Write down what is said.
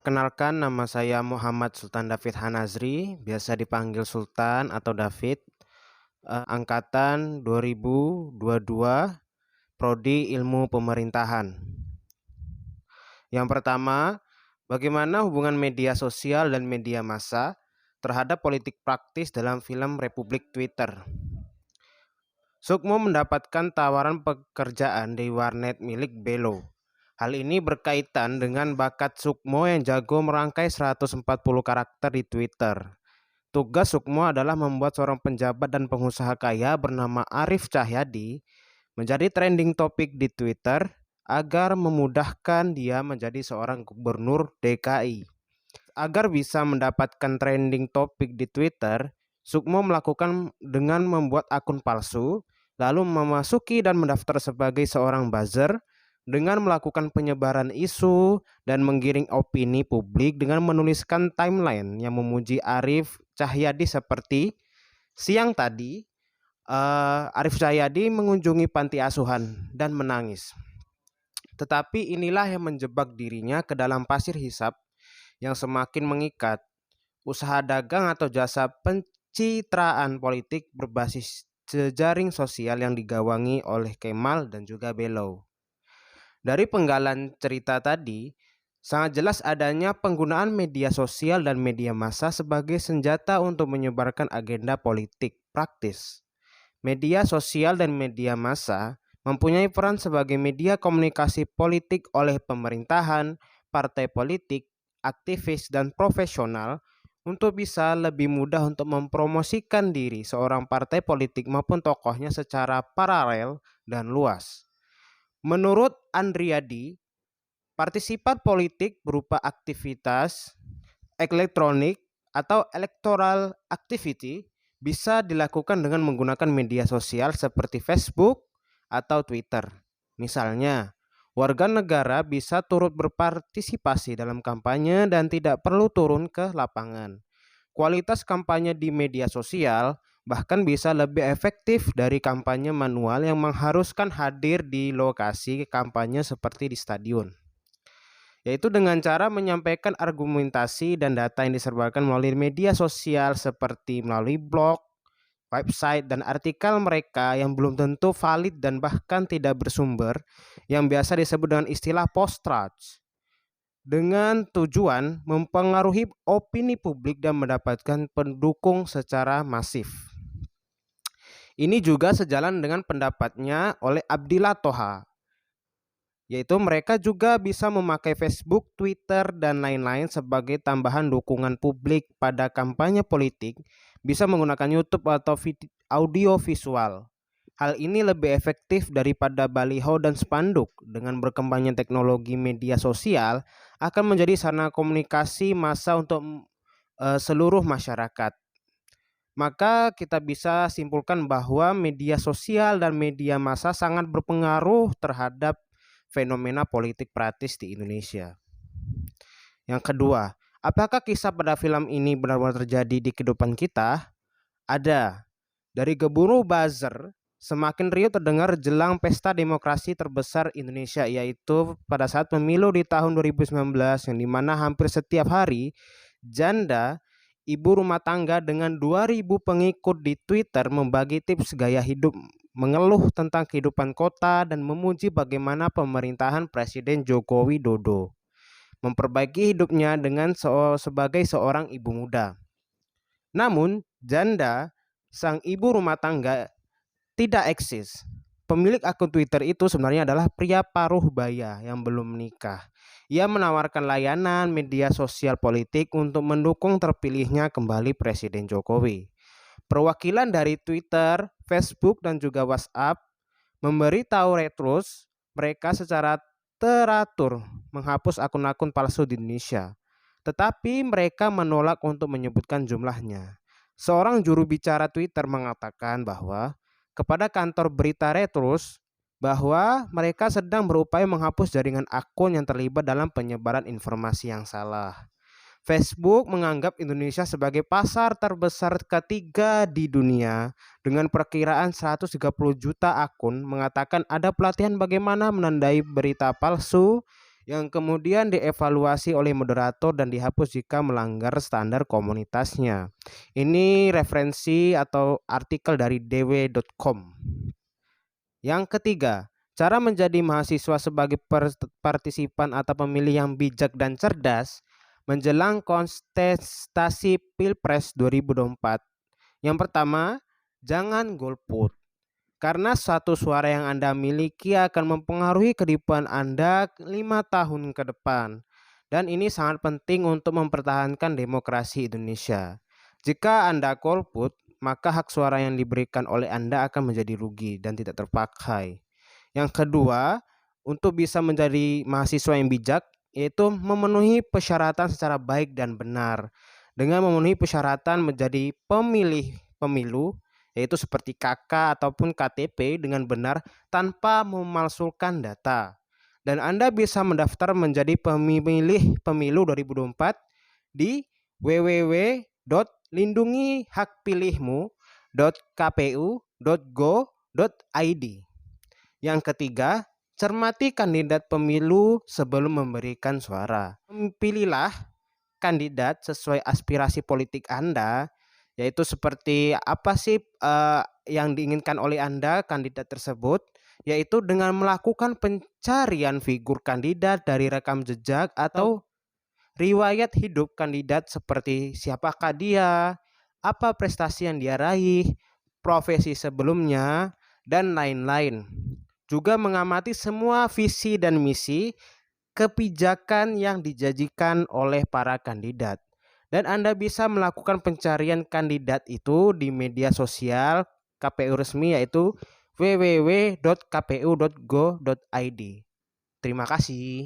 Kenalkan, nama saya Muhammad Sultan David Hanazri, biasa dipanggil Sultan atau David, angkatan 2022, prodi Ilmu Pemerintahan. Yang pertama, bagaimana hubungan media sosial dan media massa terhadap politik praktis dalam film Republik Twitter. Sukmo mendapatkan tawaran pekerjaan di warnet milik Belo. Hal ini berkaitan dengan bakat Sukmo yang jago merangkai 140 karakter di Twitter. Tugas Sukmo adalah membuat seorang penjabat dan pengusaha kaya bernama Arif Cahyadi menjadi trending topik di Twitter agar memudahkan dia menjadi seorang gubernur DKI. Agar bisa mendapatkan trending topik di Twitter, Sukmo melakukan dengan membuat akun palsu, lalu memasuki dan mendaftar sebagai seorang buzzer dengan melakukan penyebaran isu dan menggiring opini publik dengan menuliskan timeline yang memuji Arif Cahyadi seperti siang tadi Arif Cahyadi mengunjungi panti asuhan dan menangis. Tetapi inilah yang menjebak dirinya ke dalam pasir hisap yang semakin mengikat. Usaha dagang atau jasa pencitraan politik berbasis jejaring sosial yang digawangi oleh Kemal dan juga Belo. Dari penggalan cerita tadi, sangat jelas adanya penggunaan media sosial dan media massa sebagai senjata untuk menyebarkan agenda politik praktis. Media sosial dan media massa mempunyai peran sebagai media komunikasi politik oleh pemerintahan, partai politik, aktivis, dan profesional untuk bisa lebih mudah untuk mempromosikan diri seorang partai politik maupun tokohnya secara paralel dan luas. Menurut Andriadi, partisipan politik berupa aktivitas elektronik atau electoral activity bisa dilakukan dengan menggunakan media sosial seperti Facebook atau Twitter. Misalnya, warga negara bisa turut berpartisipasi dalam kampanye dan tidak perlu turun ke lapangan. Kualitas kampanye di media sosial bahkan bisa lebih efektif dari kampanye manual yang mengharuskan hadir di lokasi kampanye seperti di stadion, yaitu dengan cara menyampaikan argumentasi dan data yang disebarkan melalui media sosial seperti melalui blog, website, dan artikel mereka yang belum tentu valid dan bahkan tidak bersumber, yang biasa disebut dengan istilah post-truth, dengan tujuan mempengaruhi opini publik dan mendapatkan pendukung secara masif. Ini juga sejalan dengan pendapatnya oleh Abdillah Toha, yaitu mereka juga bisa memakai Facebook, Twitter, dan lain-lain sebagai tambahan dukungan publik pada kampanye politik, bisa menggunakan YouTube atau audio visual. Hal ini lebih efektif daripada baliho dan spanduk. Dengan berkembangnya teknologi media sosial akan menjadi sarana komunikasi massa untuk seluruh masyarakat. Maka kita bisa simpulkan bahwa media sosial dan media massa sangat berpengaruh terhadap fenomena politik praktis di Indonesia. Yang kedua, apakah kisah pada film ini benar-benar terjadi di kehidupan kita? Ada. Dari gemuruh buzzer, semakin riuh terdengar jelang pesta demokrasi terbesar Indonesia, yaitu pada saat pemilu di tahun 2019, yang dimana hampir setiap hari janda ibu rumah tangga dengan 2.000 pengikut di Twitter membagi tips gaya hidup, mengeluh tentang kehidupan kota, dan memuji bagaimana pemerintahan Presiden Joko Widodo memperbaiki hidupnya dengan sebagai seorang ibu muda. Namun, janda, sang ibu rumah tangga, tidak eksis. Pemilik akun Twitter itu sebenarnya adalah pria paruh baya yang belum menikah. Ia menawarkan layanan media sosial politik untuk mendukung terpilihnya kembali Presiden Jokowi. Perwakilan dari Twitter, Facebook, dan juga WhatsApp memberitahu Retrus mereka secara teratur menghapus akun-akun palsu di Indonesia. Tetapi mereka menolak untuk menyebutkan jumlahnya. Seorang juru bicara Twitter mengatakan bahwa kepada kantor berita Retrus bahwa mereka sedang berupaya menghapus jaringan akun yang terlibat dalam penyebaran informasi yang salah. Facebook menganggap Indonesia sebagai pasar terbesar ketiga di dunia dengan perkiraan 130 juta akun, mengatakan ada pelatihan bagaimana menandai berita palsu yang kemudian dievaluasi oleh moderator dan dihapus jika melanggar standar komunitasnya. Ini referensi atau artikel dari dw.com. Yang ketiga, cara menjadi mahasiswa sebagai partisipan atau pemilih yang bijak dan cerdas menjelang kontestasi Pilpres 2024. Yang pertama, jangan golput. Karena satu suara yang Anda miliki akan mempengaruhi kehidupan Anda 5 tahun ke depan. Dan ini sangat penting untuk mempertahankan demokrasi Indonesia. Jika Anda golput, maka hak suara yang diberikan oleh Anda akan menjadi rugi dan tidak terpakai. Yang kedua, untuk bisa menjadi mahasiswa yang bijak, yaitu memenuhi persyaratan secara baik dan benar. Dengan memenuhi persyaratan menjadi pemilih pemilu, yaitu seperti KK ataupun KTP dengan benar tanpa memalsukan data. Dan Anda bisa mendaftar menjadi pemilih pemilu 2024 di www.lindungihakpilihmu.kpu.go.id. Yang ketiga, cermati kandidat pemilu sebelum memberikan suara. Pilihlah kandidat sesuai aspirasi politik Anda, yaitu seperti apa sih yang diinginkan oleh Anda kandidat tersebut, yaitu dengan melakukan pencarian figur kandidat dari rekam jejak atau riwayat hidup kandidat seperti siapakah dia, apa prestasi yang dia raih, profesi sebelumnya, dan lain-lain. Juga mengamati semua visi dan misi kebijakan yang dijanjikan oleh para kandidat. Dan Anda bisa melakukan pencarian kandidat itu di media sosial KPU resmi yaitu www.kpu.go.id. Terima kasih.